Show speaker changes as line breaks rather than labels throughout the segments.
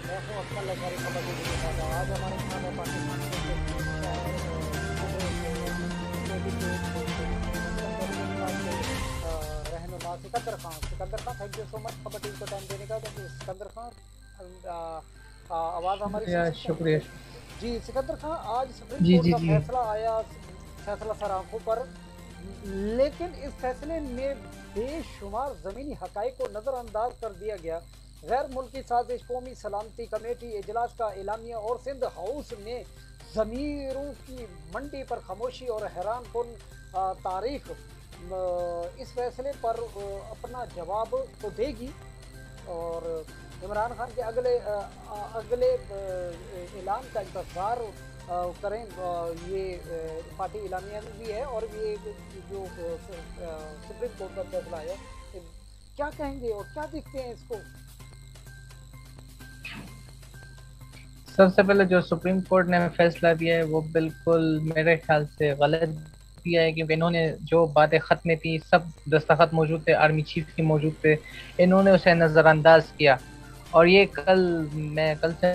میں ہوں اکمل لشکری خبر کے ساتھ. آج ہمارے ساتھ ہے پاکستان کے شاعر خبریں کے ایڈیٹور سکندری انقلاب کے رہنما Sikandar Khan. Sikandar Khan thank you so much خبر ٹیم کو ٹائم دینے کا. سکندر خان آواز ہماری سن سکتے
شکریہ.
ہیں؟ جی سکندر خان، آج سپریم
جی
کورٹ
جی
کا
جی
فیصلہ آیا، فیصلہ سر آنکھوں پر، لیکن اس فیصلے میں بے شمار زمینی حقائق کو نظر انداز کر دیا گیا. غیر ملکی سازش، قومی سلامتی کمیٹی اجلاس کا اعلامیہ اور سندھ ہاؤس نے ضمیروں کی منڈی پر خاموشی اور حیران کن تاریخ اس فیصلے پر اپنا جواب تو دے گی. اور عمران خان کے اگلے اعلان کا انتظار کریں. یہ پارٹی اعلامیہ بھی ہے اور یہ جو سپریم کورٹ کا فیصلہ ہے، کیا کہیں گے اور کیا دیکھتے ہیں اس کو؟
سب سے پہلے جو سپریم کورٹ نے فیصلہ دیا ہے وہ بالکل میرے خیال سے غلط دیا ہے، کیونکہ انہوں نے جو باتیں خط میں تھی سب دستخط موجود تھے، آرمی چیف کی موجود تھے، انہوں نے اسے نظر انداز کیا. اور یہ کل سے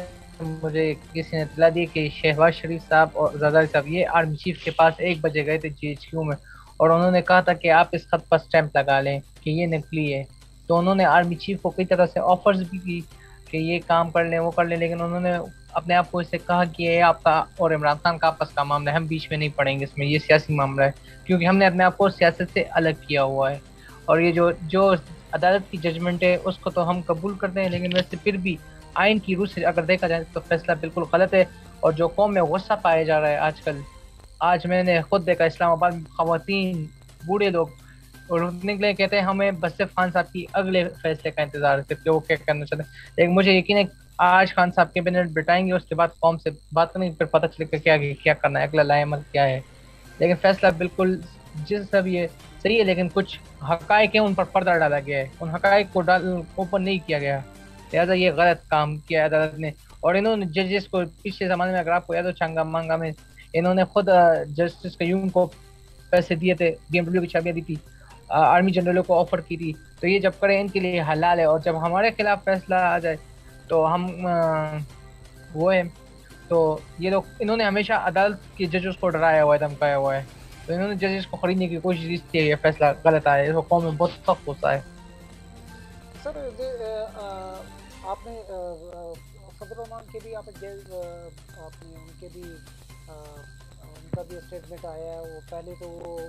مجھے کسی نے اطلاع دی کہ شہباز شریف صاحب اور زرداری صاحب یہ آرمی چیف کے پاس 1 بجے گئے تھے GHQ میں، اور انہوں نے کہا تھا کہ آپ اس خط پر سٹیمپ لگا لیں کہ یہ نکلی ہے. تو انہوں نے آرمی چیف کو کئی طرح سے آفرز بھی کی کہ یہ کام کر لیں وہ کر لیں، لیکن انہوں نے اپنے آپ کو اس سے کہا کہ یہ آپ کا اور عمران خان کا آپس کا معاملہ ہے، ہم بیچ میں نہیں پڑیں گے اس میں، یہ سیاسی معاملہ ہے، کیونکہ ہم نے اپنے آپ کو سیاست سے الگ کیا ہوا ہے. اور یہ جو عدالت کی ججمنٹ ہے اس کو تو ہم قبول کرتے ہیں، لیکن ویسے پھر بھی آئین کی روح سے اگر دیکھا جائے تو فیصلہ بالکل غلط ہے. اور جو قوم میں غصہ پایا جا رہا ہے آج کل، آج میں نے خود دیکھا اسلام آباد میں خواتین، بوڑھے لوگ اور نکلے کہتے ہیں ہمیں بس صرف خان صاحب کی اگلے فیصلے کا انتظار ہے، صرف کہ وہ کیا کرنا چاہتے ہیں. لیکن مجھے یقین ہے آج خان صاحب کیبنٹ بٹائیں گے، اس کے بعد قوم سے بات کریں گے، پھر پتہ چلے گا کیا کرنا ہے، اگلا لائے عمل کیا ہے. لیکن فیصلہ بالکل جس طرح یہ صحیح ہے، لیکن کچھ حقائق ہیں ان پر پردہ ڈالا گیا ہے، ان حقائق کو اوپن نہیں کیا گیا، لہٰذا یہ غلط کام کیا عدالت نے. اور انہوں نے ججز کو پچھلے زمانے میں اگر آپ کو یاد ہو چنگا مانگا میں انہوں نے خود جسٹس قیوم کو پیسے دیے تھے، BMW کی چابیاں دی تھی، آرمی جنرلوں کو آفر کی تھی. تو یہ جب کریں ان کے لیے حلال ہے، اور جب ہمارے خلاف فیصلہ آ جائے تو ہم وہ ہے. تو یہ لوگ انہوں نے ہمیشہ عدالت کے ججز کو ڈرایا ہوا ہے، دھمکایا ہوا ہے. تو انہوں نے ججز کو خریدنے کی کوشش کی ہے، یہ فیصلہ غلط آیا ہے، اس کو قوم میں بہت سخت ہوتا ہے.
سر آپ نے فضل الرحمان کے بھی آپ نے ان کے بھی ان کا بھی اسٹیٹمنٹ آیا ہے. وہ پہلے تو وہ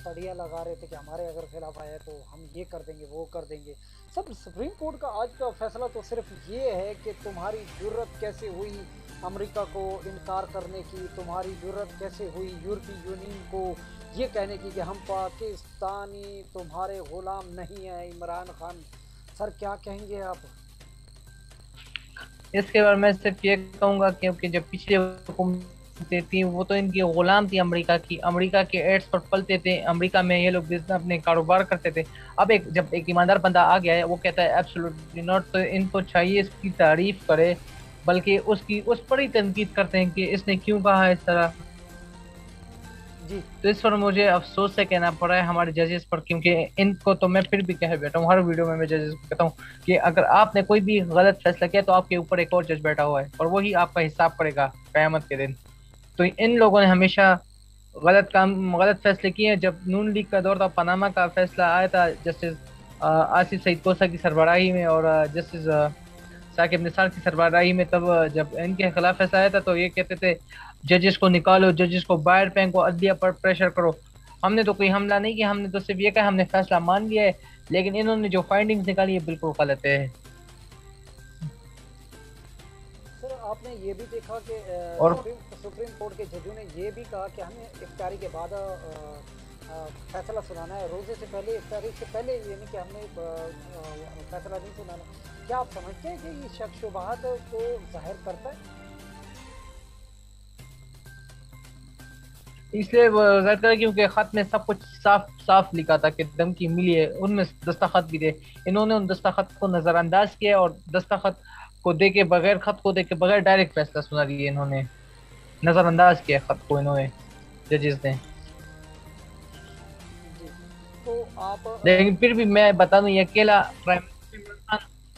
تڑیاں لگا رہے تھے کہ ہمارے اگر خلاف آیا تو ہم یہ کر دیں گے وہ کر دیں گے. سب سپریم کورٹ کا آج کا فیصلہ تو صرف یہ ہے کہ تمہاری جرت کیسے ہوئی امریکہ کو انکار کرنے کی، تمہاری جرت کیسے ہوئی یورپی یونین کو یہ کہنے کی کہ ہم پاکستانی تمہارے غلام نہیں ہیں. عمران خان سر کیا کہیں گے آپ؟
اس کے بارے میں صرف یہ کہوں گا کیونکہ جب پچھلے حکومتیں تھیں وہ تو ان کی غلام تھی امریکہ کی، امریکہ کے ایڈس پر پلتے تھے، امریکہ میں یہ لوگ بزنس اپنے کاروبار کرتے تھے. اب جب ایک ایماندار بندہ آ گیا ہے وہ کہتا ہے ایبسولوٹلی ناٹ، تو ان کو چاہیے اس کی تعریف کرے، بلکہ اس پر ہی تنقید کرتے ہیں کہ اس نے کیوں کہا ہے اس طرح.
جی
تو اس پر مجھے افسوس سے کہنا پڑا ہے ہمارے ججز پر، کیونکہ ان کو تو میں پھر بھی کہہ بیٹھا ہوں، ہر ویڈیو میں ججز کو کہتا ہوں کہ اگر آپ نے کوئی بھی غلط فیصلہ کیا تو آپ کے اوپر ایک اور جج بیٹھا ہوا ہے اور وہی آپ کا حساب کرے گا قیامت کے دن. تو ان لوگوں نے ہمیشہ غلط فیصلے کیے ہیں. جب نون لیگ کا دور تھا، پاناما کا فیصلہ آیا تھا جسٹس آصف سعید کوسہ کی سربراہی میں اور جسٹس ثاقب نثار کی سربراہی میں، تب جب ان کے خلاف فیصلہ آیا تھا تو یہ کہتے تھے ججز کو نکالو، ججز کو باہر پھینکو، عدلیہ پر پریشر کرو. ہم نے تو کوئی حملہ نہیں کیا، ہم نے تو صرف یہ کہا ہم نے فیصلہ مان لیا ہے، لیکن انہوں نے جو فائنڈنگز نکالی ہے بالکل غلط ہے.
سر آپ نے یہ بھی دیکھا کہ
اور
سپریم کورٹ کے ججوں نے یہ بھی کہا کہ ہمیں افطاری کے بعد فیصلہ سنانا ہے، روزے سے پہلے، افطاری سے پہلے، یعنی کہ ہم نے فیصلہ نہیں سنانا. کیا آپ سمجھتے ہیں کہ یہ شک شبہات کو ظاہر کرتا ہے؟
اس لیے وہ ظاہر کرے کیونکہ خط میں سب کچھ صاف صاف لکھا تھا کہ دھمکی ملی ہے، ان میں دستخط بھی تھے. انہوں نے ان دستخط کو نظر انداز کیا اور دستخط کو دے کے بغیر، خط کو دے کے بغیر ڈائریکٹ فیصلہ سنا دیا. انہوں نے نظر انداز کیا خط کو، انہوں نے ججز نے.
جی تو آپ
لیکن پھر بھی میں بتا دوں یہ اکیلا پرائم منسٹر عمران خان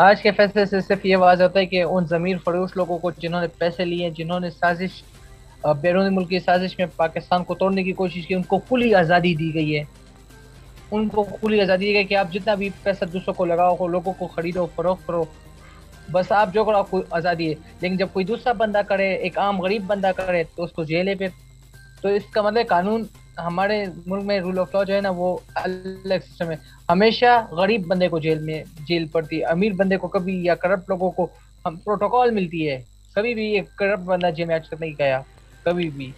آج کے فیصلے سے صرف یہ واضح ہوتا ہے کہ ان ضمیر فروش لوگوں کو جنہوں نے پیسے لیے، جنہوں نے سازش بیرون ملک کی سازش میں پاکستان کو توڑنے کی کوشش کی، ان کو کھلی آزادی دی گئی ہے. ان کو کھلی آزادی دی گئی کہ آپ جتنا بھی پیسہ دوسروں کو لگاؤ، لوگوں کو خریدو فروخت کرو، بس آپ جو کرو آپ کو آزادی ہے. لیکن جب کوئی دوسرا بندہ کرے، ایک عام غریب بندہ کرے، تو اس کو جیل ہے پھر. تو اس کا مطلب قانون ہمارے ملک میں رول آف لا جو ہے نا وہ الگ سسٹم ہے. ہمیشہ غریب بندے کو جیل پڑتی ہے، امیر بندے کو کبھی، یا کرپٹ لوگوں کو ہم پروٹوکول ملتی ہے. کبھی بھی ایک کرپٹ بندہ جیل میں آج تک نہیں گیا، کبھی بھی.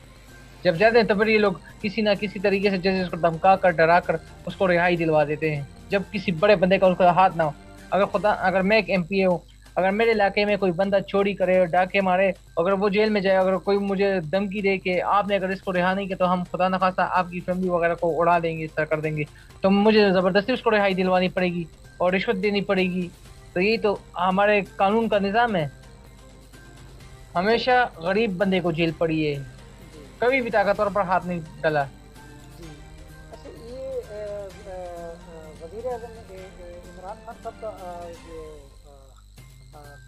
جب جاتے ہیں تو پھر یہ لوگ کسی نہ کسی طریقے سے ججز کو دھمکا کر ڈرا کر اس کو رہائی دلوا دیتے ہیں، جب کسی بڑے بندے کا اس کا ہاتھ نہ ہو. اگر میں ایک ایم پی اے ہوں، اگر میرے علاقے میں کوئی بندہ چوری کرے، ڈاکے مارے، اگر وہ جیل میں جائے، اگر کوئی مجھے دھمکی دے کہ آپ نے اگر اس کو رہا نہیں کیا تو ہم خدا نخواستہ آپ کی فیملی وغیرہ کو اڑا دیں گے، اس طرح کر دیں گے، تو مجھے زبردستی اس کو رہائی دلوانی پڑے گی اور رشوت دینی پڑے گی. تو یہی تو ہمارے قانون کا نظام ہے.
اچھا.
ہمیشہ غریب بندے کو جیل پڑی ہے،
جی
کبھی بھی طاقتور پر ہاتھ نہیں ڈالا.
جی. اچھا یہ وزیر اعظم عمران خان صاحب کا یہ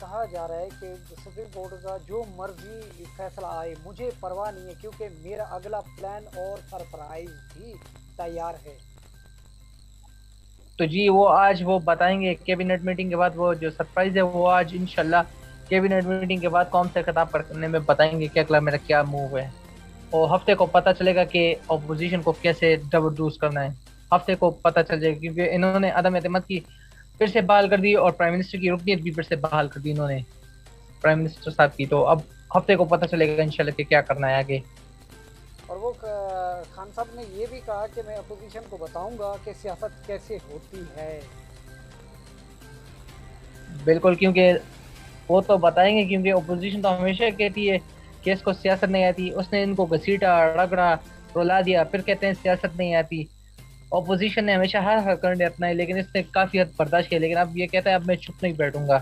کہا جا رہا ہے کہ سپریم کورٹ کا جو مرضی فیصلہ آئے مجھے پرواہ نہیں ہے، کیونکہ میرا اگلا پلان اور سرپرائز بھی تیار ہے.
تو جی وہ آج وہ بتائیں گے کیبنٹ میٹنگ کے بعد، وہ جو سرپرائز ہے وہ آج انشاءاللہ کیبنٹ میٹنگ کے بعد قوم سے خطاب کرنے میں بتائیں گے کہ اگلا میرا کیا موو ہے. اور ہفتے کو پتہ چلے گا کہ اپوزیشن کو کیسے ڈبل کرنا ہے. ہفتے کو پتہ چل جائے گا، کیونکہ انہوں نے عدم اعتماد کی پھر سے بحال کر دی اور پرائم منسٹر کی رکنیت بھی پھر سے بحال کر دی انہوں نے، پرائم منسٹر صاحب کی. تو اب ہفتے کو پتہ چلے گا انشاءاللہ کہ کیا کرنا ہے آگے.
اور وہ خان صاحب نے یہ بھی کہا کہ میں اپوزیشن کو بتاؤں گا کہ سیاست کیسے ہوتی ہے.
بالکل، کیونکہ وہ تو بتائیں گے، کیونکہ اپوزیشن تو ہمیشہ کہتی ہے کہ اس کو سیاست نہیں آتی. اس نے ان کو گھسیٹا، رگڑا، رلا دیا، پھر کہتے ہیں سیاست نہیں آتی. اپوزیشن نے ہمیشہ ہر کرنے اپنا ہے، لیکن اس نے کافی حد برداشت کیا. لیکن اب یہ کہتا ہے اب میں چپ نہیں بیٹھوں گا.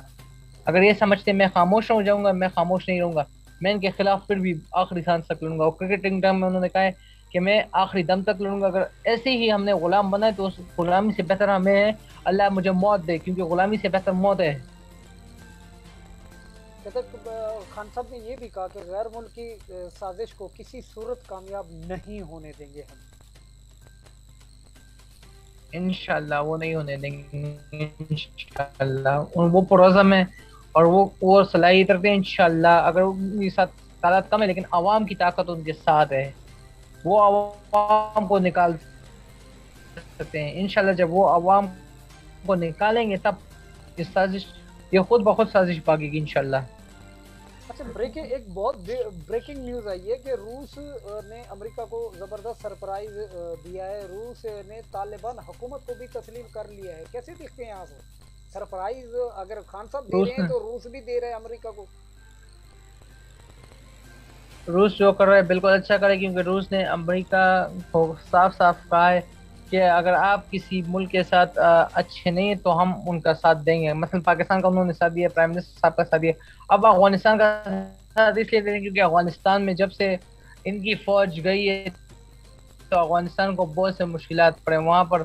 اگر یہ سمجھتے میں خاموش ہو جاؤں گا، میں خاموش نہیں رہوں گا. میں ان کے خلاف پھر بھی آخری سانس تک لڑوں گا. اور کرکٹنگ ٹائم میں انہوں نے کہا ہے کہ میں آخری دم تک لڑوں گا. اگر ایسے ہی ہم نے غلام بنا ہے تو اس غلامی سے بہتر ہمیں ہے اللہ مجھے موت دے، کیونکہ غلامی سے بہتر موت ہے.
خان صاحب نے یہ بھی کہا کہ غیر ملکی سازش کو کسی صورت کامیاب نہیں ہونے دیں گے ہم.
انشاءاللہ وہ نہیں ہونے دیں گے. انشاءاللہ وہ پروزم ہے اور وہ صلاحیت رکھتے ہیں. انشاءاللہ اگر ان کے ساتھ تعداد کم ہے لیکن عوام کی طاقت ان کے ساتھ ہے، وہ عوام کو نکال سکتے ہیں. انشاءاللہ جب وہ عوام کو نکالیں گے تب یہ سازش، یہ خود بخود سازش بھاگے گی انشاءاللہ.
اچھا ایک بہت بریکنگ نیوز آئی ہے کہ روس نے امریکہ کو زبردست سرپرائز دیا ہے. روس نے طالبان حکومت کو بھی تسلیم کر لیا ہے. کیسے دیکھتے ہیں آپ سرپرائز؟ اگر خان صاحب دے رہے ہیں تو روس بھی دے رہے ہیں امریکہ کو.
روس جو کر رہا ہے بالکل اچھا کرے، کیونکہ روس نے امریکہ کو صاف صاف کہا ہے کہ اگر آپ کسی ملک کے ساتھ اچھے نہیں تو ہم ان کا ساتھ دیں گے. مثلا پاکستان کا انہوں نے ساتھ دیا، پرائم منسٹر صاحب کا ساتھ دیا. اب افغانستان کا ساتھ اس لیے دیں گے کیونکہ افغانستان میں جب سے ان کی فوج گئی ہے تو افغانستان کو بہت سے مشکلات پڑے، وہاں پر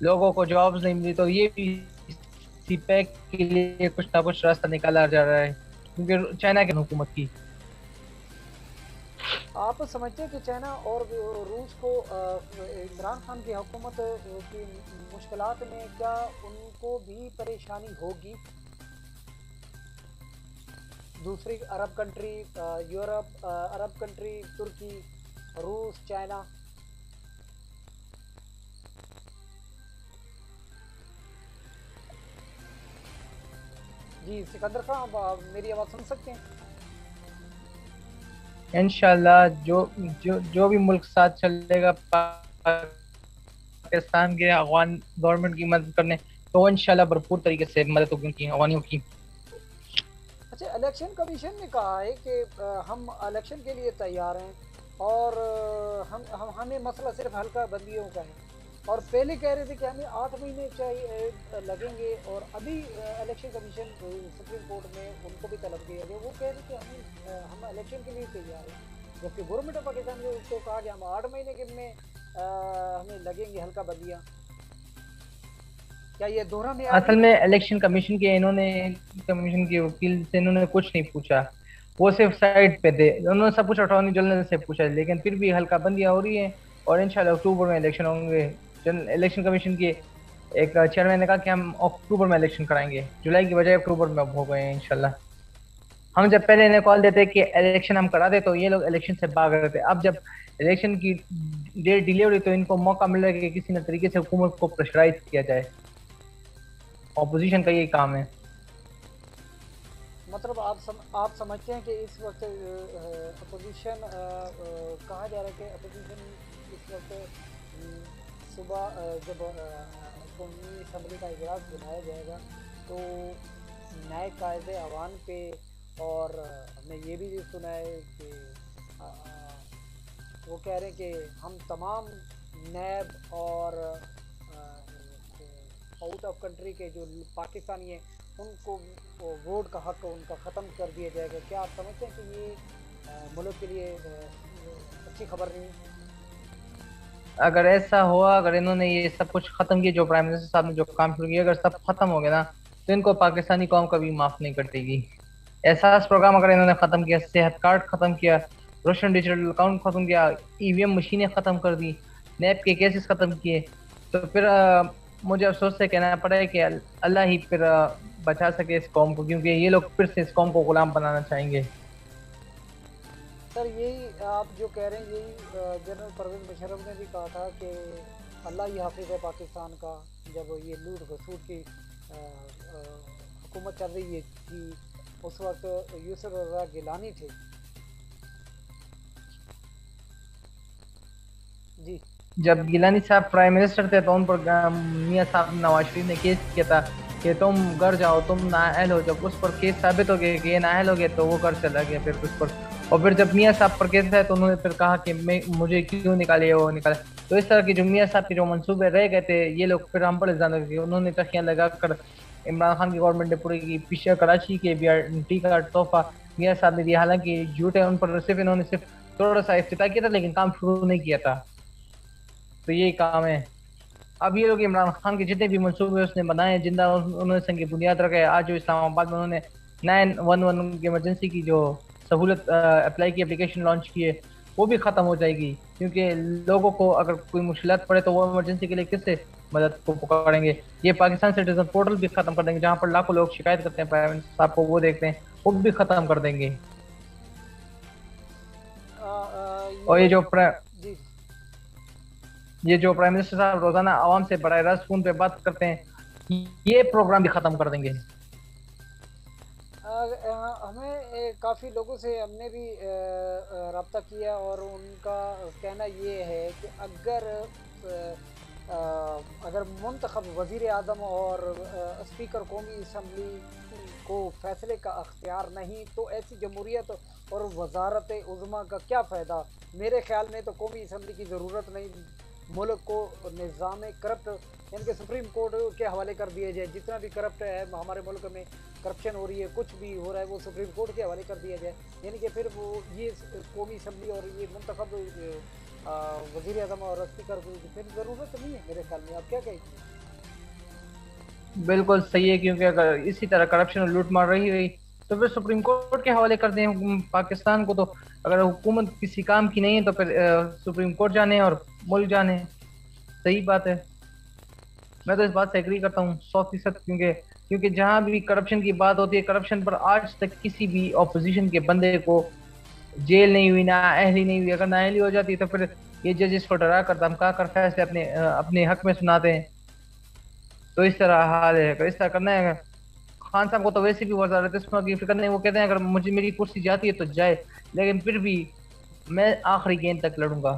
لوگوں کو جابز نہیں ملی. تو یہ بھی سی پیک کے لیے کچھ نہ کچھ راستہ نکالا جا رہا ہے، کیونکہ چائنا کی حکومت کی.
آپ سمجھتے ہیں کہ چائنا اور روس کو عمران خان کی حکومت کی مشکلات میں کیا ان کو بھی پریشانی ہوگی؟ دوسری عرب کنٹری، یورپ، عرب کنٹری، ترکی، روس، چائنا. جی سکندر خان، آپ میری آواز سن سکتے ہیں؟
انشاءاللہ جو بھی ملک ساتھ چلے گا پاکستان کے افغان گورنمنٹ کی مدد کرنے، تو انشاءاللہ بھرپور طریقے سے مدد ہوگی ان کی افغانیوں کی.
اچھا الیکشن کمیشن نے کہا ہے کہ ہم الیکشن کے لیے تیار ہیں اور ہمیں مسئلہ صرف حلقہ بندیوں کا ہے. اور پہلے کہہ رہے تھے کہ ہمیں 8 مہینے چاہیے لگیں گے، اور ابھی الیکشن کمیشن سپریم کورٹ میں ان کو بھی طلب کیا گیا، وہ کہہ رہے کہ ہم الیکشن کے لیے تیار ہیں. جبکہ گورنمنٹ آف پاکستان نے اس کو کہا کہ ہم 8 مہینے کے میں ہمیں لگیں گے حلقہ بندیاں. کیا یہ دوہرا معیار
اصل میں الیکشن کمیشن کے کمیشن کے وکیل سے انہوں نے کچھ نہیں پوچھا، وہ صرف سائٹ پہ تھے، انہوں نے سب کچھ اٹارنی جنرل سے پوچھا، لیکن پھر بھی ہلکا بندیاں ہو رہی ہیں اور انشاءاللہ اکتوبر میں الیکشن ہوں گے۔ الیکشن کمیشن کے ایک چیئرمین نے کہا کہ ہم اکتوبر میں الیکشن کرائیں گے، جولائی کی بجائے اکتوبر میں اب ہو گئے ہیں انشاءاللہ۔ ہم جب پہلے انہیں کال دیتے کہ الیکشن ہم کرا دیں تو یہ لوگ الیکشن سے بھاگ رہے تھے، اب جب الیکشن کی ڈیٹ ڈیلے ہو رہی تو ان کو موقع مل رہا ہے کہ کسی نہ طریقے سے حکومت کو پریشرائز کیا جائے۔ اپوزیشن کا یہی کام ہے۔
مطلب آپ سمجھتے ہیں کہ اس وقت اپوزیشن کہا جا رہا ہے کہ اپوزیشن اس وقت صبح جب قومی اسمبلی کا اجلاس بنایا جائے گا تو نئے قائد اعوان پہ، اور ہم نے یہ بھی سنا ہے کہ وہ کہہ رہے ہیں کہ ہم تمام نیب اور آؤٹ آف کنٹری کے جو پاکستانی ہیں ان کو ووٹ کا حق ان کا ختم کر دیا جائے گا۔ کیا آپ سمجھتے ہیں کہ یہ ملک کے لیے اچھی خبر نہیں ہے؟
اگر ایسا ہوا، اگر انہوں نے یہ سب کچھ ختم کیا، جو پرائم منسٹر صاحب نے جو کام شروع کیا، اگر سب ختم ہو گیا نا تو ان کو پاکستانی قوم کبھی معاف نہیں کرے گی۔ احساس پروگرام اگر انہوں نے ختم کیا، صحت کارڈ ختم کیا، روشن ڈیجیٹل اکاؤنٹ ختم کیا، ای وی ایم مشینیں ختم کر دی، نیب کے کیسز ختم کیے، تو پھر مجھے افسوس سے کہنا پڑا ہے کہ اللہ ہی پھر بچا سکے اس قوم کو، کیونکہ یہ لوگ پھر سے اس قوم کو غلام بنانا چاہیں گے۔
سر یہی آپ جو کہہ رہے ہیں، یہی جنرل پرویز مشرف نے بھی کہا تھا کہ اللہ ہی حافظ ہے پاکستان کا، جب یہ لوٹ گھسوٹ کی حکومت چل رہی تھی اس وقت یوسف رضا گیلانی تھے۔ جی
جب گیلانی صاحب پرائم منسٹر تھے تو ان پر میاں صاحب نواز شریف نے کیس کیا تھا کہ تم گھر جاؤ، تم نااہل ہو۔ جب اس پر کیس ثابت ہو گیا کہ یہ نااہل ہو گئے تو وہ گھر چلا گیا پھر اس پر، اور پھر جب میاں صاحب پر کیس ہے تو انہوں نے پھر کہا کہ مجھے کیوں نکالے، وہ نکالا۔ تو اس طرح کی جو میاں صاحب کے جو منصوبے رہ گئے تھے یہ لوگ پھر ہم پر الزام لگے، انہوں نے تخیاں لگا کر عمران خان کی گورنمنٹ نے پورے کی پیشہ کراچی کے BRT کا تحفہ میاں صاحب نے دیا، حالانکہ جھوٹے ان پر صرف انہوں نے صرف تھوڑا سا افتتاح کیا تھا لیکن کام شروع نہیں کیا تھا۔ تو یہی کام ہے۔ اب یہ لوگ عمران خان کے جتنے بھی منصوبے اس نے بنائے ہیں جندہ انہوں نے سنگ بنیاد رکھا ہے۔ آج جو اسلام آباد میں انہوں نے 911 کی ایمرجنسی کی جو سہولت اپلائی کی، اپلیکیشن لانچ کی ہے، وہ بھی ختم ہو جائے گی، کیونکہ لوگوں کو اگر کوئی مشکلات پڑے تو وہ ایمرجنسی کے لیے کس سے مدد کو پکاریں گے۔ یہ پاکستان سٹیزن پورٹل بھی ختم کر دیں گے، جہاں پر لاکھوں لوگ شکایت کرتے ہیں پرائم منسٹر صاحب کو، وہ دیکھتے ہیں، وہ بھی ختم کر دیں گے۔ اور
جی
یہ جو پرائم منسٹر صاحب روزانہ عوام سے براہ راست فون پہ بات کرتے ہیں، یہ پروگرام بھی ختم کر دیں گے۔
ہمیں کافی لوگوں سے ہم نے بھی رابطہ کیا اور ان کا کہنا یہ ہے کہ اگر منتخب وزیر اعظم اور اسپیکر قومی اسمبلی کو فیصلے کا اختیار نہیں تو ایسی جمہوریت اور وزارت عظمیٰ کا کیا فائدہ۔ میرے خیال میں تو قومی اسمبلی کی ضرورت نہیں، ملک کو نظام کرپٹ یعنی کہ سپریم کورٹ کے حوالے کر دیا جائے، جتنا بھی کرپٹ ہے ہمارے ملک میں، کرپشن ہو رہی ہے، کچھ بھی ہو رہا ہے، وہ سپریم کورٹ کے حوالے کر دیا جائے، یعنی کہ پھر وہ یہ قومی اسمبلی اور یہ منتخب وزیر اعظم اور اسپیکر کو پھر ضرورت نہیں ہے میرے خیال میں۔ آپ کیا کہیں گے؟
بالکل صحیح ہے، کیونکہ اگر اسی طرح کرپشن اور لوٹ مار رہی تو پھر سپریم کورٹ کے حوالے کر دیں پاکستان کو۔ تو اگر حکومت کسی کام کی نہیں ہے تو پھر سپریم کورٹ جانے اور ملک جانے، صحیح بات ہے۔ میں تو اس بات سے ایگری کرتا ہوں 100%، کیونکہ جہاں بھی کرپشن کی بات ہوتی ہے، کرپشن پر آج تک کسی بھی اپوزیشن کے بندے کو جیل نہیں ہوئی، نااہلی نہیں ہوئی۔ اگر نااہلی ہو جاتی تو پھر یہ ججز کو ڈرا کر دھمکا کر فیصلے اپنے حق میں سناتے ہیں۔ تو اس طرح حال ہے، اگر اس طرح کرنا ہے، خان صاحب کو تو ویسے بھی وزارت عثمیٰ کی فکر نہیں، وہ کہتے ہیں اگر مجھے میری کرسی جاتی ہے تو جائے، لیکن پھر بھی میں آخری گیند تک لڑوں گا،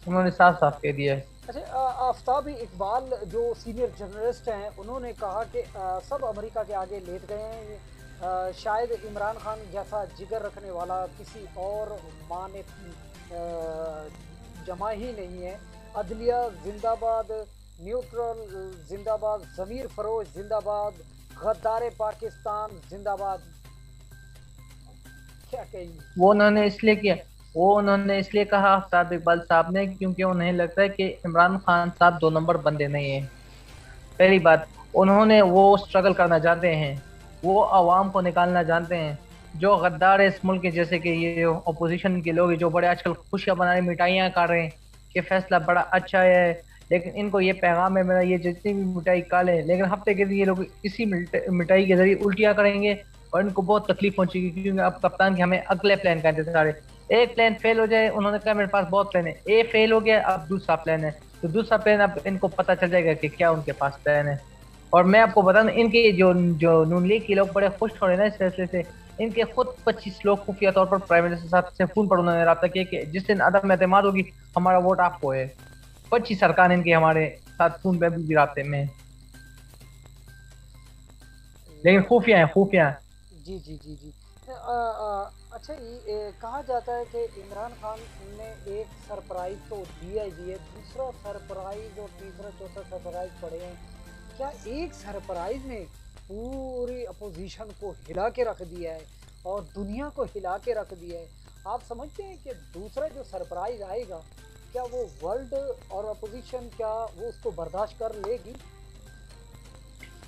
انہوں نے صاف صاف کہہ دیا ہے۔
اچھا، آفتاب اقبال جو سینئر جرنلسٹ ہیں انہوں نے کہا کہ سب امریکہ کے آگے لیٹ گئے ہیں، شاید عمران خان جیسا جگر رکھنے والا کسی اور ماں نے جمع ہی نہیں ہے۔ عدلیہ زندہ باد، نیوٹرل زندہ باد، ضمیر فروش زندہ باد، غدار پاکستان زندہ باد۔ کیا کہیں؟
وہ انہوں نے اس لیے کہا آفتاب اقبال صاحب نے، کیونکہ انہیں لگتا ہے کہ عمران خان صاحب 2 نمبر بندے نہیں ہیں۔ پہلی بات انہوں نے وہ اسٹرگل کرنا جانتے ہیں, وہ عوام کو نکالنا جانتے ہیں. جو غدار ہے اس ملک کے, جیسے کہ یہ اپوزیشن کے لوگ جو بڑے آج کل خوشیاں بنا رہے, مٹھائیاں کھا رہے ہیں کہ فیصلہ بڑا اچھا ہے, لیکن ان کو یہ پیغام ہے میرا, یہ جتنی بھی مٹھائی کھا لیں, لیکن ہفتے کے دن یہ لوگ اسی مٹھائی کے ذریعے الٹیاں کریں گے اور ان کو بہت تکلیف پہنچے گی, کیونکہ اب کپتان کے ہمیں اگلے پلان کا انتظار ہے. ایک پلان فیل ہو جائے, انہوں نے کہا میرے پاس بہت پلان ہے, اے فیل ہو گیا, اب دوسرا پلان ہے, تو دوسرا پلان اب ان کو پتہ چل جائے گا کہ کیا ان کے پاس پلان ہے. اور میں آپ کو بتا دوں, ان کے جو نون لیگ کے لوگ بڑے خوش ہو رہے ہیں نا اس فیصلے سے, ان کے خود 25 لوگ خفیہ طور پر پرائم منسٹر صاحب سے فون پر انہوں نے رابطہ کیا کہ جس دن عدم اعتماد ہوگی ہمارا ووٹ آپ کو ہے. 25 ارکان ان کے ہمارے ساتھ فون پہ بھی رابطے میں ہیں, لیکن خفیہ ہیں, خفیہ ہیں.
جی جی جی جی. اچھا یہ کہا جاتا ہے کہ عمران خان نے ایک سرپرائز تو دیا ہی ہے, دوسرا سرپرائز اور تیسرا چوتھا سرپرائز پڑے ہیں. کیا ایک سرپرائز نے پوری اپوزیشن کو ہلا کے رکھ دیا ہے اور دنیا کو ہلا کے رکھ دیا ہے؟ آپ سمجھتے ہیں کہ دوسرا جو سرپرائز آئے گا کیا وہ ورلڈ اور اپوزیشن کیا وہ اس کو برداشت کر لے گی؟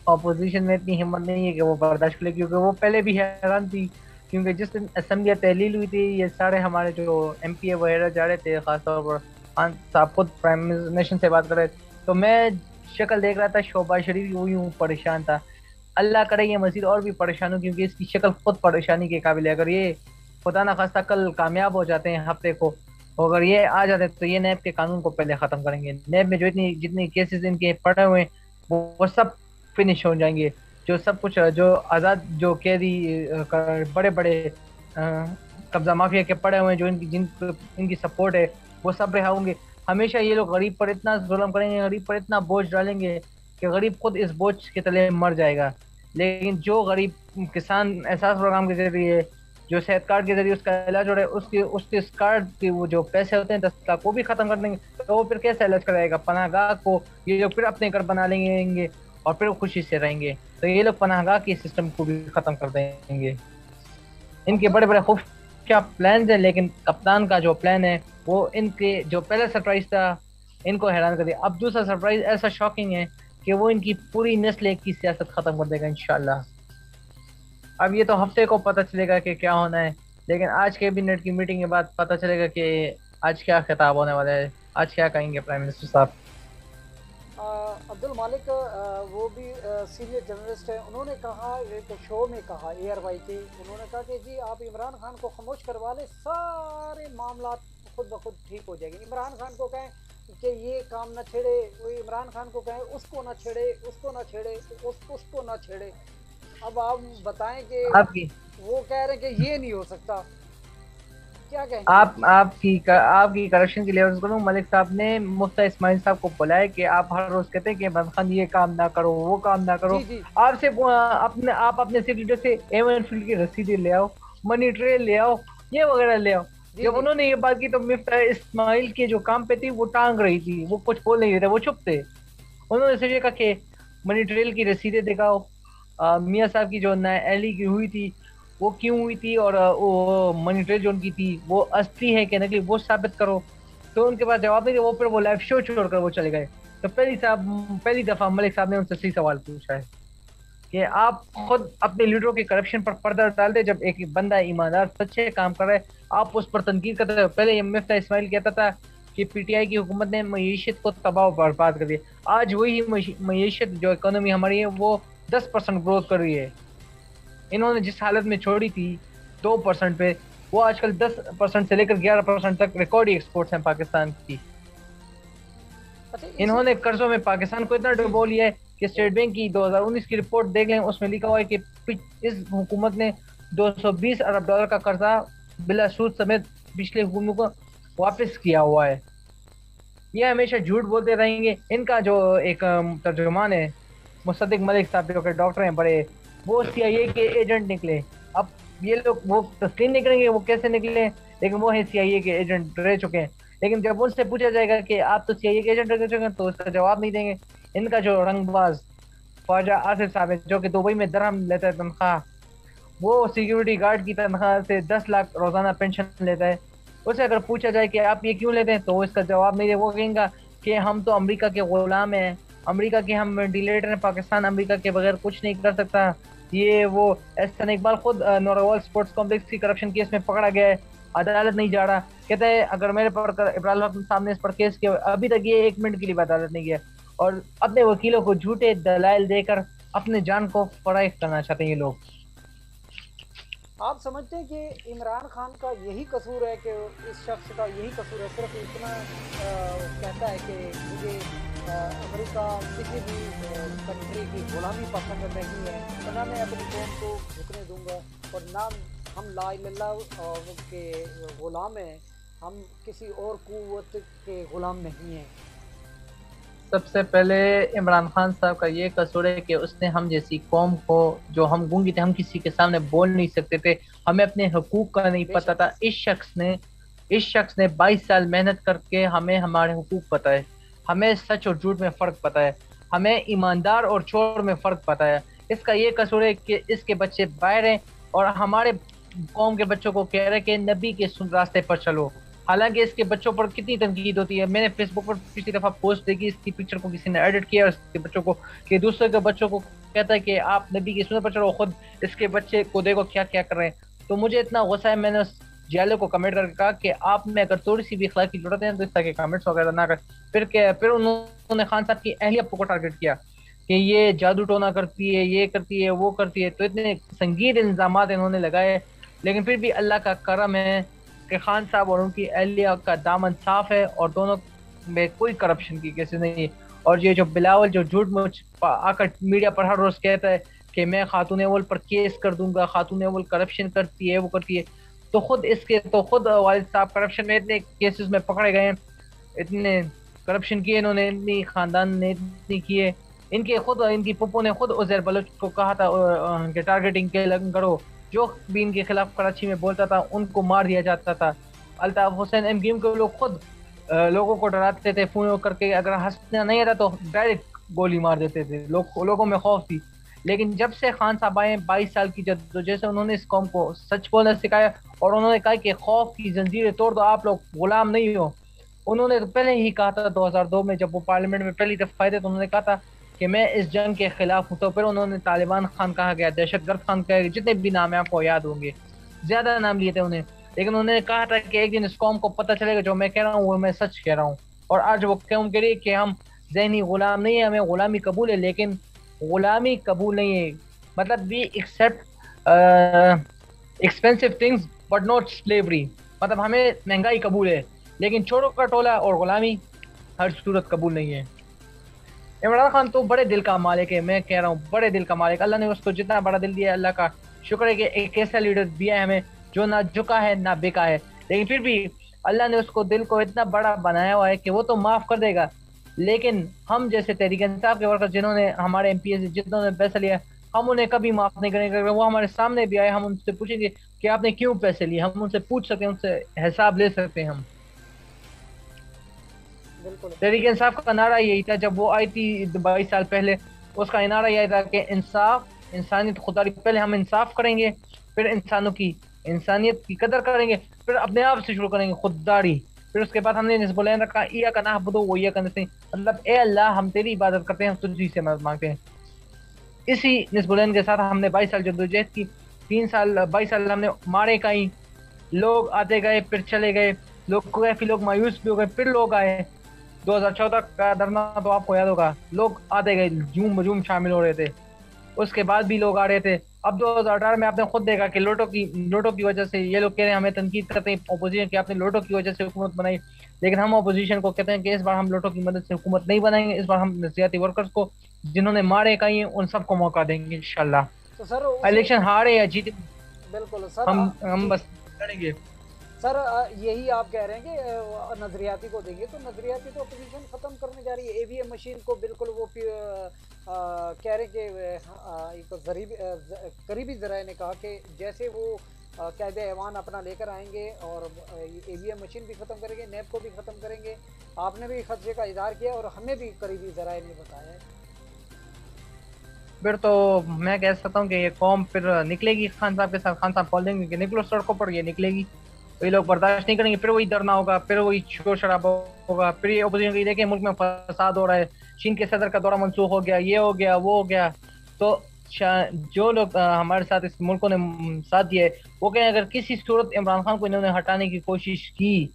اپوزیشن میں اتنی ہمت نہیں ہے کہ وہ برداشت کرے, کیونکہ وہ پہلے بھی حیران تھی, کیونکہ جس دن اسمبلی تحلیل ہوئی تھی یہ سارے ہمارے جو ایم پی اے وغیرہ جا رہے تھے, خاص طور پر خان صاحب خود پرائم منسٹر سے بات کر رہے تھے, تو میں شکل دیکھ رہا تھا, شہباز شریف ہوئی ہوں پریشان تھا. اللہ کرے یہ مزید اور بھی پریشان ہو, کیونکہ اس کی شکل خود پریشانی کے قابل ہے. اگر یہ خدا نخواستہ کل کامیاب ہو جاتے ہیں ہفتے کو, اگر یہ آ جاتے ہیں تو یہ نیب کے قانون کو پہلے ختم کریں گے. نیب میں جو جتنی کیسز ان کے پڑے ہوئے ہیں وہ سب فنش ہو جائیں گے. جو سب کچھ جو آزاد جو قیدی بڑے بڑے قبضہ مافیا کے پڑے ہوئے ہیں, جو ان کی سپورٹ ہے, وہ سب رہا ہوں گے. ہمیشہ یہ لوگ غریب پر اتنا ظلم کریں گے, غریب پر اتنا بوجھ ڈالیں گے کہ غریب خود اس بوجھ کے تلے مر جائے گا. لیکن جو غریب کسان احساس پروگرام کے ذریعے, جو صحت کارڈ کے ذریعے اس کا علاج ہو رہا ہے, اس کے کارڈ کے وہ جو پیسے ہوتے ہیں 10 لاکھ وہ بھی ختم کر دیں گے, تو وہ پھر کیسے علاج کرائے گا؟ پناہ گاہ کو یہ لوگ پھر اپنے گھر بنا لیں گے اور پھر خوشی سے رہیں گے, تو یہ لوگ پناہ گاہ کے سسٹم کو بھی ختم کر دیں گے. ان کے بڑے بڑے خفیہ پلانز ہیں, لیکن کپتان کا جو پلان ہے وہ ان کے جو پہلا سرپرائز تھا ان کو حیران کر دیا. اب دوسرا سرپرائز ایسا شاکنگ ہے کہ وہ ان کی پوری نسل کی سیاست ختم کر دے گا انشاءاللہ. اب یہ تو ہفتے کو پتہ چلے گا کہ کیا ہونا ہے, لیکن آج کیبنٹ کی میٹنگ کے بعد پتہ چلے گا کہ آج کیا خطاب ہونے والا ہے, آج کیا کہیں گے پرائم منسٹر صاحب.
عبد المالک وہ بھی سینئر جرنلسٹ ہیں, انہوں نے کہا ایک شو میں کہا ایئر وائی کے, انہوں نے کہا کہ جی آپ عمران خان کو خاموش کروا لیں, سارے معاملات خود بخود ٹھیک ہو جائیں گے. عمران خان کو کہیں کہ یہ کام نہ چھیڑے, عمران خان کو کہیں اس کو نہ چھیڑے, اس کو نہ چھیڑے, اس کو نہ چھیڑے. اب آپ بتائیں کہ وہ کہہ رہے ہیں کہ یہ نہیں ہو سکتا, کیا کہیں گے؟
آپ کی کریکشن کے لیے عرض کروں, ملک صاحب نے مفتی اسماعیل صاحب کو بلایا کہ آپ ہر روز کہتے ہیں کہ عمران خان یہ کام نہ کرو, وہ کام نہ کرو.
جی
آپ سے آپ اپنے سیکریٹری سے ایون فیلڈ کی رسیدیں لے آؤ, منی ٹریل لے آؤ, یہ وغیرہ لے آؤ. جب انہوں نے یہ بات کی تو مفتی اسماعیل کے جو کام پہ تھی وہ ٹانگ رہی تھی, وہ کچھ بول نہیں رہے تھے, وہ چپ تھے. انہوں نے صرف یہ کہا کہ منی ٹریل کی رسیدیں دکھاؤ, میاں صاحب کی جو ایلی کی ہوئی تھی وہ کیوں ہوئی تھی, اور وہ منی ٹریل جو ان کی تھی وہ اصلی ہے کہ نقلی وہ ثابت کرو. تو ان کے پاس جواب نہیں تھا, وہ پھر وہ لائیو شو چھوڑ کر وہ چلے گئے. تو پہلی دفعہ ملک صاحب نے ان سے صحیح سوال پوچھا ہے کہ آپ خود اپنے لیڈروں کے کرپشن پر پردہ ڈال دیں. جب ایک بندہ ایماندار سچے کام کر رہا ہے آپ اس پر تنقید کرتے ہیں. پہلے یہ مفتی اسماعیل کہتا تھا کہ پی ٹی آئی کی حکومت نے معیشت کو تباہ و برباد کر دیا. آج وہی معیشت جو اکانومی ہماری ہے وہ 10% گروتھ کر رہی ہے. انہوں نے جس حالت میں چھوڑی تھی 2% پہ, وہ آج کل 10% سے لے کر 11% تک ریکارڈی ایکسپورٹس ہیں پاکستان کی. انہوں نے قرضوں میں پاکستان کو اتنا ڈبو لیا ہے کہ اسٹیٹ بینک کی 2019 کی رپورٹ دیکھ لیں, اس میں لکھا ہوا ہے کہ اس حکومت نے $220 ارب کا قرضہ بلا سود سمیت پچھلے حکومتوں کو واپس کیا ہوا ہے. یہ ہمیشہ جھوٹ بولتے رہیں گے. ان کا جو ایک ترجمان ہے مصدق ملک صاحب جو کہ ڈاکٹر ہیں بڑے, وہ سی آئی اے کے ایجنٹ نکلے. اب یہ لوگ وہ تسلیم نہیں کریں گے وہ کیسے نکلے, لیکن وہ ہیں سی آئی اے کے ایجنٹ رہ چکے ہیں. لیکن جب ان سے پوچھا جائے گا کہ آپ تو سی آئی اے کے ایجنٹ رہ چکے ہیں تو اس کا جواب نہیں دیں گے. ان کا جو رنگ باز خواجہ آصف صاحب ہے جو کہ دبئی میں درہم لیتا ہے تنخواہ, وہ سیکیورٹی گارڈ کی تنخواہ سے 10 لاکھ روزانہ پینشن لیتا ہے. اسے اگر پوچھا جائے کہ آپ یہ کیوں لیتے ہیں تو وہ اس کا جواب نہیں دے. وہ کہیں گا کہ ہم تو امریکہ کے غلام ہیں, امریکہ کے ہم وینٹیلیٹر ہیں، پاکستان امریکہ کے بغیر کچھ نہیں کر سکتا. یہ وہ احسن اقبال خود نوراول اسپورٹس کمپلیکس کی کرپشن کیس میں پکڑا گیا ہے، عدالت نہیں جا رہا. کہتا ہے اگر میرے پر ابراہیم الحق صاحب نے اس پر کیس کیا، ابھی تک یہ 1 منٹ کے لیے بھی عدالت نہیں گیا، اور اپنے وکیلوں کو جھوٹے دلائل دے کر اپنے جان کو فراخ کرنا چاہتے ہیں یہ لوگ.
آپ سمجھتے ہیں کہ عمران خان کا یہی قصور ہے، کہ اس شخص کا یہی قصور ہے، صرف اتنا کہتا ہے کہ مجھے امریکہ کسی بھی کنٹری کی غلامی پسند نہیں ہے، تو نہ میں اپنی قوم کو جھکنے دوں گا، اور نہ ہم لا الہ الا اللہ کے غلام ہیں، ہم کسی اور قوت کے غلام نہیں ہیں؟
سب سے پہلے عمران خان صاحب کا یہ قصور ہے کہ اس نے ہم جیسی قوم کو، جو ہم گونگی تھے، ہم کسی کے سامنے بول نہیں سکتے تھے، ہمیں اپنے حقوق کا نہیں
بے
پتا
شک.
تھا، اس شخص نے 22 سال محنت کر کے ہمیں ہمارے حقوق پتہ ہے، ہمیں سچ اور جھوٹ میں فرق پتہ ہے، ہمیں ایماندار اور چور میں فرق پتہ ہے. اس کا یہ قصور ہے کہ اس کے بچے باہر ہیں اور ہمارے قوم کے بچوں کو کہہ رہے کہ نبی کے راستے پر چلو. حالانکہ اس کے بچوں پر کتنی تنقید ہوتی ہے. میں نے فیس بک پر پچھلی دفعہ پوسٹ دیکھی، اس کی پکچر کو کسی نے ایڈٹ کیا، اور اس کے بچوں کو، کہ دوسرے کے بچوں کو کہتا ہے کہ آپ نبی کی سنت پر چلو، خود اس کے بچے کو دیکھو کیا کیا کر رہے ہیں. تو مجھے اتنا غصہ ہے، میں نے اس جیلو کو کمنٹ کر کے کہا کہ آپ میں اگر تھوڑی سی بھی اخلاق کی ضرورت ہے تو اس طرح کے کمنٹس وغیرہ نہ کریں. پھر انہوں نے خان صاحب کی اہلیہ کو ٹارگٹ کیا کہ یہ جادو ٹونا کرتی ہے، یہ کرتی ہے، وہ کرتی ہے. تو اتنے سنگین الزامات انہوں نے لگائے، لیکن پھر بھی اللہ کا کرم ہے کہ خان صاحب اور ان کی اہلیہ کا دامن صاف ہے اور دونوں میں کوئی کرپشن کی کیسز نہیں ہے. اور یہ جو بلاول جو جھوٹ مچ آ کر میڈیا پر ہر روز کہتا ہے کہ میں خاتون اول پر کیس کر دوں گا، خاتون اول کرپشن کرتی ہے، وہ کرتی ہے، تو خود والد صاحب کرپشن میں اتنے کیسز میں پکڑے گئے ہیں، اتنے کرپشن کیے انہوں نے، اتنی خاندان نے اتنی کیے. ان کی پپو نے خود عزیر بلوچ کو کہا تھا کہ ٹارگیٹنگ کے لگن کرو، جو بھی ان کے خلاف کراچی میں بولتا تھا ان کو مار دیا جاتا تھا. الطاف حسین ایم گیم کے لوگ خود لوگوں کو ڈراتے تھے فون کر کے، اگر ہنسنا نہیں رہا تو ڈائریکٹ گولی مار دیتے تھے. لوگوں میں خوف تھی. لیکن جب سے خان صاحب آئے 22 سال کی جدوجہد سے انہوں نے اس قوم کو سچ بولنا سکھایا، اور انہوں نے کہا کہ خوف کی زنجیریں توڑ دو، آپ لوگ غلام نہیں ہو. انہوں نے تو پہلے ہی کہا تھا 2002 میں جب وہ پارلیمنٹ میں پہلی دفعہ آئے تھے، تو انہوں نے کہا تھا کہ میں اس جنگ کے خلاف ہوں. تو پھر انہوں نے طالبان خان کہا گیا، دہشت گرد خان کہا گیا، جتنے بھی نام ہیں آپ کو یاد ہوں گے، زیادہ نام لیے تھے انہیں. لیکن انہوں نے کہا تھا کہ ایک دن اس قوم کو پتہ چلے گا جو میں کہہ رہا ہوں وہ میں سچ کہہ رہا ہوں. اور آج وہ قوم کہہ رہی ہے کہ ہم ذہنی غلام نہیں ہیں، ہمیں غلامی قبول ہے، لیکن غلامی قبول نہیں ہے مطلب we accept expensive things but not slavery, مطلب ہمیں مہنگائی قبول ہے لیکن چوروں کا ٹولہ اور غلامی ہر صورت قبول نہیں ہے. عمران خان تو بڑے دل کا مالک ہے، میں کہہ رہا ہوں بڑے دل کا مالک. اللہ نے اس کو جتنا بڑا دل دیا ہے، اللہ کا شکر ہے کہ ایک ایسا لیڈر دیا ہے ہمیں جو نہ جھکا ہے نہ بکا ہے. لیکن پھر بھی اللہ نے اس کو دل کو اتنا بڑا بنایا ہوا ہے کہ وہ تو معاف کر دے گا، لیکن ہم جیسے تحریک انصاف کے ورکر جنہوں نے ہمارے ایم پی ایس جنہوں نے پیسہ لیا، ہم انہیں کبھی معاف نہیں کریں گے. وہ ہمارے سامنے بھی آئے، ہم ان سے پوچھیں گے کہ آپ نے کیوں پیسے لیے، ہم ان سے پوچھ سکتے ہیں، ان سے حساب لے سکتے ہیں ہم.
بالکل.
تحریک انصاف کا نعرہ یہی تھا جب وہ آئی تھی 22 سال پہلے، اس کا نعرہ یہی تھا کہ انصاف، انسانیت، خودداری. پہلے ہم انصاف کریں گے، پھر انسانوں کی انسانیت کی قدر کریں گے، پھر اپنے آپ سے شروع کریں گے خودداری. پھر اس کے بعد ہم نے نسب العین رکھا، ایاک نعبد و ایاک نستعین، مطلب اے اللہ ہم تیری عبادت کرتے ہیں، ہم تجھ ہی سے مدد مانگتے ہیں. اسی نسب العین کے ساتھ ہم نے 22 سال جدوجہد کی. 22 سال ہم نے مارے کہیں، لوگ آتے گئے پھر چلے گئے، کافی لوگ مایوس بھی ہو گئے، پھر لوگ آئے. 2014 کا دھرنا تو آپ کو یاد ہوگا، لوگ آتے گئے، جوم بجوم شامل ہو رہے تھے، اس کے بعد بھی لوگ آ رہے تھے. اب 2018 میں آپ نے خود دیکھا کہ لوٹوں کی وجہ سے یہ لوگ کہہ رہے ہیں، ہمیں تنقید کرتے ہیں اپوزیشن کہ آپ نے لوٹوں کی وجہ سے حکومت بنائی، لیکن ہم اپوزیشن کو کہتے ہیں کہ اس بار ہم لوٹوں کی مدد سے حکومت نہیں بنائیں گے، اس بار ہم نظریاتی ورکرز کو جنہوں نے مارے کہیں ان سب کو موقع دیں گے انشاءاللہ.
تو سر اسی
الیکشن ہارے یا جیتے
بالکل سر
ہم
جی
بس لڑیں گے.
سر یہی آپ کہہ رہے ہیں کہ نظریاتی کو دیں گے، تو نظریاتی تو اپوزیشن ختم کرنے جا رہی ہے. اے وی ایم مشین کو بالکل وہ کہہ رہے کہ ایک قریبی ذرائع نے کہا کہ جیسے وہ قائد ایوان اپنا لے کر آئیں گے اور اے وی ایم مشین بھی ختم کریں گے، نیب کو بھی ختم کریں گے. آپ نے بھی خدشے کا اظہار کیا اور ہمیں بھی قریبی ذرائع نے بتایا ہے.
پھر تو میں کہہ سکتا ہوں کہ یہ قوم پھر نکلے گی خان صاحب کے ساتھ. خان صاحب بول دیں گے کہ نکلو سڑکوں پر، یہ نکلے گی. تو یہ لوگ برداشت نہیں کریں گے، پھر وہی دھرنا ہوگا، پھر وہی شور شرابہ ہوگا، پھر یہ اپوزیشن کی دیکھیں ملک میں فساد ہو رہا ہے، چین کے صدر کا دورہ منسوخ ہو گیا، یہ ہو گیا وہ ہو گیا. تو جو لوگ ہمارے ساتھ اس ملک نے ساتھ دیا ہے وہ کہیں اگر کسی صورت عمران خان کو انہوں نے ہٹانے کی کوشش کی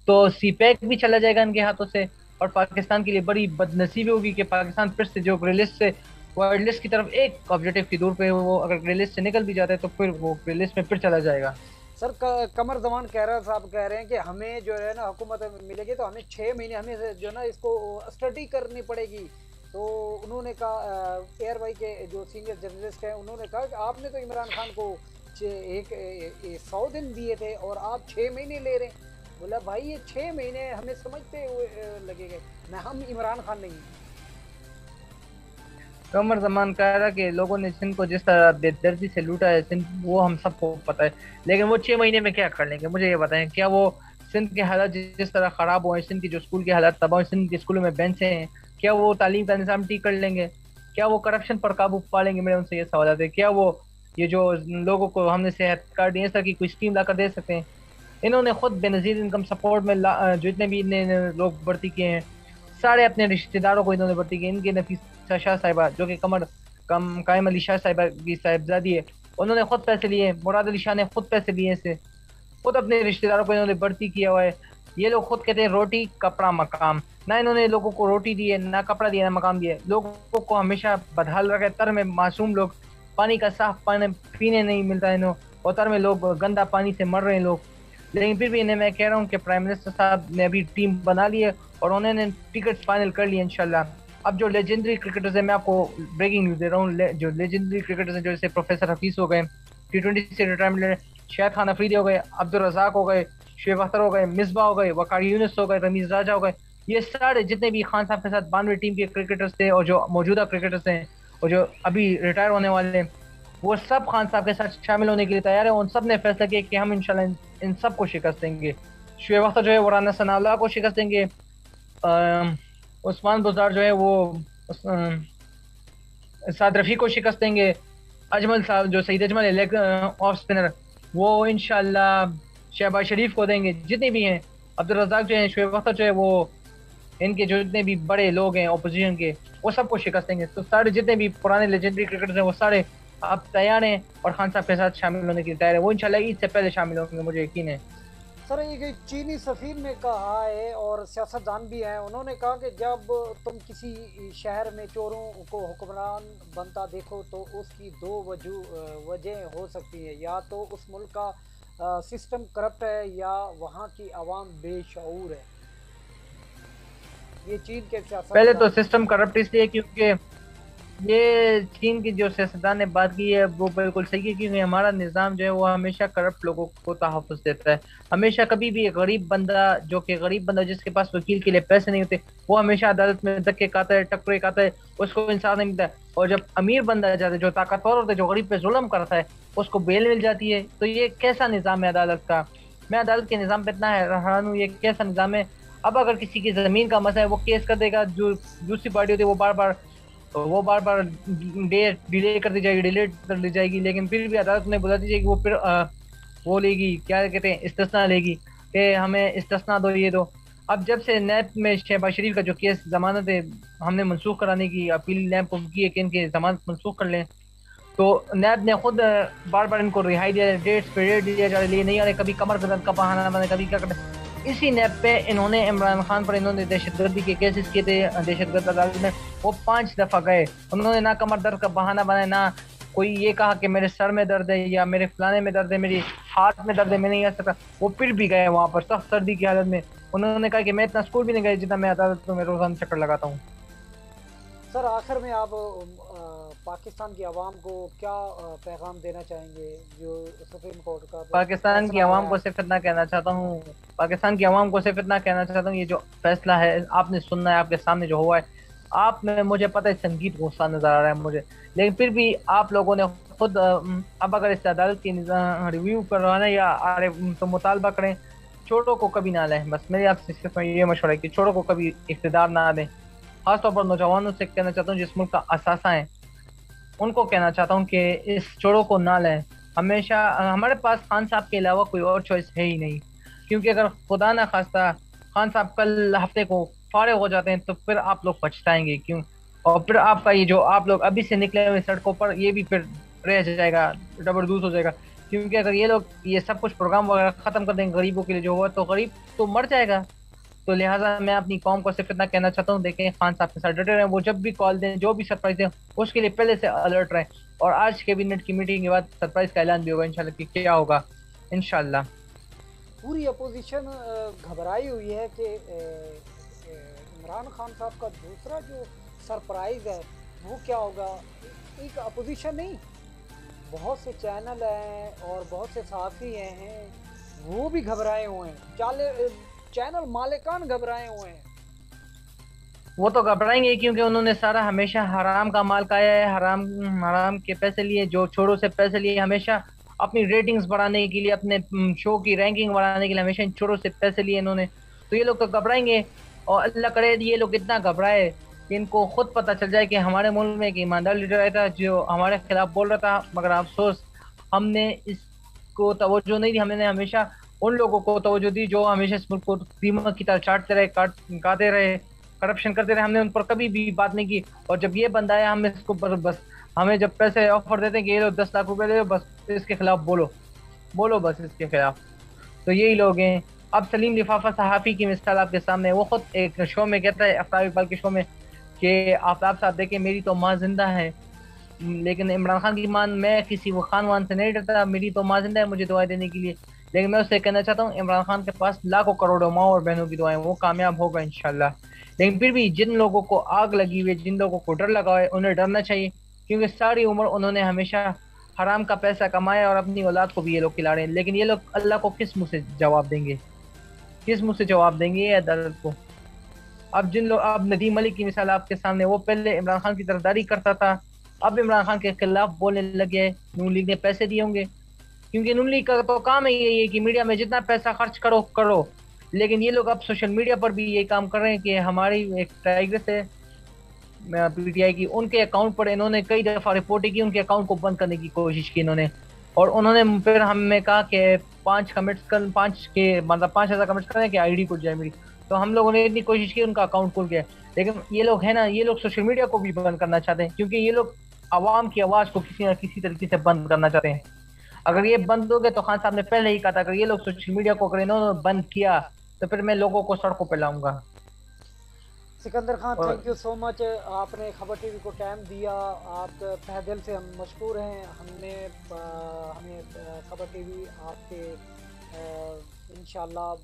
تو سی پیک بھی چلا جائے گا ان کے ہاتھوں سے، اور پاکستان کے لیے بڑی بد نصیبی ہوگی کہ پاکستان پھر سے جو گرے لسٹ سے ورلڈ لسٹ کی طرف ایک آبجیکٹو کی دور پہ وہ اگر گرے لسٹ سے نکل بھی جاتا ہے تو پھر وہ گرے لسٹ میں پھر چلا جائے گا.
سر قمر زمان کہہ صاحب کہہ رہے ہیں کہ ہمیں جو ہے نا حکومت ملے گی تو ہمیں 6 مہینے ہمیں جو ہے نا اس کو اسٹڈی کرنی پڑے گی. تو انہوں نے کہا ایئر وائی کے جو سینئر جرنلسٹ ہیں انہوں نے کہا کہ آپ نے تو عمران خان کو 100 دن دیے تھے اور آپ 6 مہینے لے رہے ہیں. بولا بھائی یہ 6 مہینے ہمیں سمجھتے ہوئے لگے گئے، میں ہم عمران خان نہیں ہیں.
قمر زمان کہہ رہا کہ لوگوں نے سندھ کو جس طرح بے دردی سے لوٹا ہے سندھ وہ ہم سب کو پتہ ہے، لیکن وہ 6 مہینے میں کیا کر لیں گے؟ مجھے یہ بتائیں، کیا وہ سندھ کے حالات جس طرح خراب ہوئے ہیں، سندھ کی جو اسکول کے حالات تباہ ہوئے، سندھ کے اسکولوں میں بینچیں ہیں، کیا وہ تعلیم کا نظام ٹھیک کر لیں گے؟ کیا وہ کرپشن پر قابو پا لیں گے؟ میرے ان سے یہ سوالات ہے. کیا وہ یہ جو لوگوں کو ہم نے صحت کارڈ دیے اس طرح کی کوئی اسکیم لا کر دے سکتے ہیں؟ انہوں نے خود بے نظیر انکم سپورٹ میں جتنے بھی لوگ بھرتی کیے ہیں سارے اپنے رشتہ داروں کو انہوں نے بھرتی کیے. ان کے نفیسہ شاہ صاحبہ جو کہ قائم علی شاہ صاحبہ کی صاحبزادی ہے، انہوں نے خود پیسے لیے، مراد علی شاہ نے خود پیسے لیے سے، خود اپنے رشتہ داروں کو انہوں نے بھرتی کیا ہوا ہے. یہ لوگ خود کہتے ہیں روٹی کپڑا مقام، نہ انہوں نے لوگوں کو روٹی دی ہے، نہ کپڑا دیا، نہ مقام دیا ہے. لوگوں کو ہمیشہ بدحال رکھے. تر میں معصوم لوگ، پانی کا صاف پانی پینے نہیں ملتا انہوں، اور تر میں لوگ گندا پانی سے مر رہے ہیں لوگ. لیکن پھر بھی انہیں میں کہہ رہا ہوں کہ پرائم منسٹر صاحب نے ابھی ٹیم بنا لی ہے اور انہوں نے ٹکٹس فائنل کر لی انشاءاللہ. اب جو لیجنڈری کرکٹرز ہیں، میں آپ کو بریکنگ نیوز دے رہا ہوں، جو لیجنڈری کرکٹرز ہیں جیسے پروفیسر حفیظ ہو گئے، T20 سے ریٹائرمنٹ لے رہے ہیں، شاہد خان افریدی ہو گئے، عبدالرزاق ہو گئے، شعیب اختر ہو گئے، مصباح ہو گئے، وقار یونس ہو گئے، رمیز راجہ ہو گئے، یہ سارے جتنے بھی خان صاحب کے ساتھ 92 ٹیم کے کرکٹرز تھے اور جو موجودہ کرکٹرز ہیں اور جو ابھی ریٹائر ہونے والے ہیں، وہ سب خان صاحب کے ساتھ شامل ہونے کے لیے تیار ہیں. ان سب نے فیصلہ کیا کہ ہم انشاءاللہ ان سب کو شکست دیں گے. شعیب اختر جو ہے وہ رانا ثناء اللہ کو شکست دیں گے، عثمان بزدار جو ہے وہ سعد رفیق کو شکست دیں گے، اجمل صاحب جو سعید اجمل ہے لیگ آف سپنر وہ انشاءاللہ شہباز شریف کو دیں گے. جتنے بھی ہیں عبدالرزاق جو ہیں، شعیب اختر جو ہے وہ ان کے جو جتنے بھی بڑے لوگ ہیں اپوزیشن کے وہ سب کو شکست دیں گے. تو سارے جتنے بھی پرانے لیجنڈری کرکٹرز ہیں وہ سارے اب تیار ہیں اور خان صاحب کے ساتھ شامل ہونے کے لیے تیار ہیں. وہ انشاءاللہ عید سے پہلے شامل ہوں گے، مجھے یقین ہے.
سر ایک چینی سفیر نے کہا ہے اور سیاستدان بھی ہیں، انہوں نے کہا کہ جب تم کسی شہر میں چوروں کو حکمران بنتا دیکھو تو اس کی 2 وجہ ہو سکتی ہیں، یا تو اس ملک کا سسٹم کرپٹ ہے یا وہاں کی عوام بے شعور ہے. یہ چین کے سیاست
پہلے تو سسٹم کرپٹ اس لیے کیونکہ یہ چین کی جو سیاستدان نے بات کی ہے وہ بالکل صحیح ہے، کیونکہ ہمارا نظام جو ہے وہ ہمیشہ کرپٹ لوگوں کو تحفظ دیتا ہے. ہمیشہ کبھی بھی غریب بندہ جس کے پاس وکیل کے لیے پیسے نہیں ہوتے وہ ہمیشہ عدالت میں دھکے کھاتا ہے، ٹکرے کھاتا ہے، اس کو انصاف نہیں ملتا ہے. اور جب امیر بندہ جاتا ہے، جو طاقتور ہوتا ہے، جو غریب پہ ظلم کرتا ہے، اس کو بیل مل جاتی ہے. تو یہ کیسا نظام ہے عدالت کا؟ میں عدالت کے نظام پہ اتنا حیران ہوں، یہ کیسا نظام ہے؟ اب اگر کسی کی زمین کا مسئلہ ہے وہ کیس کر دے گا، جو دوسری پارٹی ہوتی ہے وہ بار بار ڈیٹ ڈیلے کر دی جائے گی، ڈیلیٹ کر دی جائے گی، لیکن پھر بھی عدالت نے بتا دی جائے گی، وہ پھر وہ لے گی، کیا کہتے ہیں، استثناء لے گی کہ ہمیں استثناء دو، یہ دو. اب جب سے نیب میں شہباز شریف کا جو کیس ضمانت ہے ہم نے منسوخ کرانے کی اپیل نیب کو کی ہے کہ ان کی ضمانت منسوخ کر لیں، تو نیب نے خود بار بار ان کو رہائی دیا، ڈیٹس پہ ڈیٹ دیا جا رہے نہیں آ رہے، کبھی کمر گردن کا بہانہ بنے، کبھی کیا کرتے. اسی نیب پہ انہوں نے عمران خان پر انہوں نے دہشت گردی کے کیسز کیے تھے، دہشت گرد عدالت میں وہ 5 دفعہ گئے. انہوں نے نہ کمر درد کا بہانہ بنایا، نہ کوئی یہ کہا کہ میرے سر میں درد ہے یا میرے فلانے میں درد ہے، میری ہاتھ میں درد ہے، میں نہیں آ سکتا. وہ پھر بھی گئے وہاں پر سخت سردی کی حالت میں. انہوں نے کہا کہ میں اتنا اسکول بھی نہیں گیا جتنا میں عدالت میں روزانہ چکر لگاتا ہوں.
سر آخر میں آپ پاکستان کی عوام کو کیا پیغام دینا چاہیں گے؟ جو سپریم کورٹ کا
پاکستان کی عوام کو صرف اتنا کہنا چاہتا ہوں، یہ جو فیصلہ ہے آپ نے سننا ہے، آپ کے سامنے جو ہوا ہے، آپ میں مجھے پتہ ہے سنگیت غصہ نظر آ رہا ہے مجھے، لیکن پھر بھی آپ لوگوں نے خود اب اگر اس عدالت کی ریویو کروانا یا تو مطالبہ کریں، چھوٹوں کو کبھی نہ لیں. بس میری آپ سے صرف یہ مشورہ ہے کہ چھوٹوں کو کبھی اقتدار نہ دیں. خاص طور پر نوجوانوں سے کہنا چاہتا ہوں جس ملک کا اثاثہ ہیں، ان کو کہنا چاہتا ہوں کہ اس چھوڑوں کو نہ لیں. ہمیشہ ہمارے پاس خان صاحب کے علاوہ کوئی اور چوائس ہے ہی نہیں. کیونکہ اگر خدا نہ خواستہ خان صاحب کل ہفتے کو فارغ ہو جاتے ہیں تو پھر آپ لوگ پچھتائیں گے کیوں، اور پھر آپ کا یہ جو آپ لوگ ابھی سے نکلے ہوئے سڑکوں پر یہ بھی پھر رہ جائے گا، ڈبردوز ہو جائے گا. کیونکہ اگر یہ لوگ یہ سب کچھ پروگرام وغیرہ ختم کر دیں گے غریبوں کے لیے جو ہوا، تو غریب تو مر جائے گا. تو لہٰذا میں اپنی قوم کو صرف اتنا کہنا چاہتا ہوں، دیکھیں خان صاحب کے ساتھ ڈٹے رہیں، وہ جب بھی کال دیں جو بھی سرپرائز دیں اس کے لیے پہلے سے الرٹ رہیں. اور آج کیبنٹ کی میٹنگ کے بعد سرپرائز کا اعلان بھی ہوگا انشاءاللہ کہ کیا ہوگا انشاءاللہ.
پوری اپوزیشن گھبرائی ہوئی ہے کہ عمران خان صاحب کا دوسرا جو سرپرائز ہے وہ کیا ہوگا. ایک اپوزیشن نہیں، بہت سے چینل ہیں اور بہت سے صحافی ہیں وہ بھی گھبرائے ہوئے ہیں، چینل مالکان گھبرائے ہوئے ہیں.
وہ تو گھبرائیں گے کیونکہ انہوں نے سارا ہمیشہ حرام کا مال کھایا ہے، حرام کے پیسے لیے، جو چھوڑوں سے پیسے لیے، ہمیشہ اپنی ریٹنگز بڑھانے کے لیے، اپنے شو کی رینکنگ بڑھانے کے لیے ہمیشہ ان چھوڑوں سے پیسے لیے انہوں نے. تو یہ لوگ تو گھبرائیں گے، اور اللہ کرے یہ لوگ اتنا گھبرائے کہ ان کو خود پتہ چل جائے کہ ہمارے ملک میں ایک ایماندار لیڈر آیا تھا جو ہمارے خلاف بول رہا تھا، مگر افسوس ہم نے اس کو توجہ نہیں دی. ہم نے ہمیشہ ان لوگوں کو توجہ دی جو ہمیشہ اس ملک کو دیمک کی طرح چاٹتے رہے، کاٹتے رہے، کرپشن کرتے رہے. ہم نے ان پر کبھی بھی بات نہیں کی. اور جب یہ بندہ آیا ہم اس کو بس ہمیں جب پیسے آفر دیتے ہیں کہ یہ لو 10 لاکھ روپے لے لو، بس اس کے خلاف بولو بس اس کے خلاف. تو یہی لوگ ہیں. اب سلیم لفافہ صحافی کی مثال آپ کے سامنے، وہ خود ایک شو میں کہتا ہے، آفتاب اقبال کے شو میں، کہ آفتاب صاحب دیکھیں میری تو ماں زندہ ہے لیکن عمران خان کی ماں، میں کسی وہ خان وان سے نہیں ڈرتا، میری تو ماں زندہ ہے مجھے دعائیں دینے کے لیے. لیکن میں اس سے کہنا چاہتا ہوں عمران خان کے پاس لاکھوں کروڑوں ماں اور بہنوں کی دعائیں، وہ کامیاب ہوگا انشاءاللہ. لیکن پھر بھی جن لوگوں کو آگ لگی ہوئی ہے، جن لوگوں کو ڈر لگا ہوا ہے، انہیں ڈرنا چاہیے. کیونکہ ساری عمر انہوں نے ہمیشہ حرام کا پیسہ کمایا اور اپنی اولاد کو بھی یہ لوگ کھلا رہے ہیں. لیکن یہ لوگ اللہ کو کس منہ سے جواب دیں گے، کس منہ سے جواب دیں گے یہ عدالت کو. اب اب ندیم ملک کی مثال آپ کے سامنے، وہ پہلے عمران خان کی طرفداری کرتا تھا، اب عمران خان کے خلاف بولنے لگے. نون لیگ نے پیسے دیے ہوں گے، کیونکہ نون لیگ کا تو کام ہے یہ کہ میڈیا میں جتنا پیسہ خرچ کرو. لیکن یہ لوگ اب سوشل میڈیا پر بھی یہ کام کر رہے ہیں کہ ہماری ایک ٹائگرس ہے پی ٹی آئی کی، ان کے اکاؤنٹ پر انہوں نے کئی دفعہ رپورٹیں کی، ان کے اکاؤنٹ کو بند کرنے کی کوشش کی انہوں نے. اور انہوں نے پھر ہمیں کہا کہ 5 5,000 کمنٹس کریں کہ آئی ڈی کھل جائے میری. تو ہم لوگوں نے اتنی کوشش کی ان کا اکاؤنٹ کھل گیا. لیکن یہ لوگ ہیں نا، یہ لوگ سوشل میڈیا کو بھی بند کرنا چاہتے ہیں، کیونکہ یہ لوگ عوام کی آواز کو کسی نہ کسی طریقے سے بند کرنا چاہتے ہیں. اگر یہ بند ہو گئے تو خان صاحب نے پہلے ہی کہا تھا اگر یہ لوگ سوشل میڈیا کو اگر انہوں نے بند کیا تو پھر میں لوگوں کو سڑکوں پہ لاؤں گا.
سکندر خان
اور
تھینک یو سو مچ، آپ نے خبر ٹی وی کو ٹائم دیا، آپ تہ دل سے ہم مشکور ہیں. ہمیں خبر ٹی وی آپ کے انشاءاللہ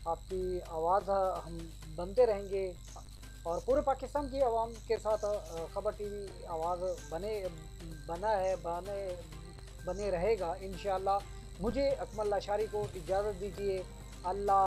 آپ کی آواز ہم بنتے رہیں گے، اور پورے پاکستان کی عوام کے ساتھ خبر ٹی وی آواز بنے رہے گا انشاءاللہ. مجھے اکمل اشاری کو اجازت دیجیے. اللہ